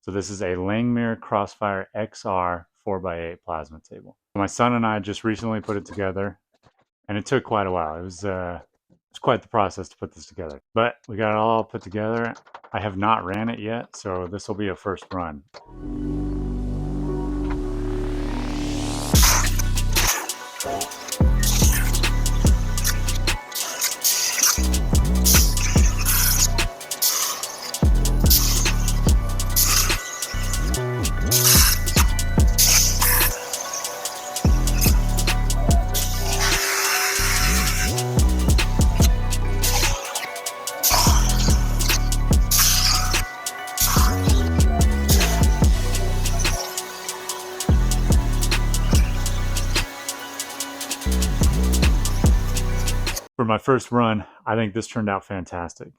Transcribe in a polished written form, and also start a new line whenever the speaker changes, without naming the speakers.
So this is a Langmuir Crossfire XR 4x8 plasma table. My son and I just recently put it together, and it took quite a while. It was quite the process to put this together, but we got it all put together. I have not ran it yet, so this will be a first run. For my first run, I think this turned out fantastic.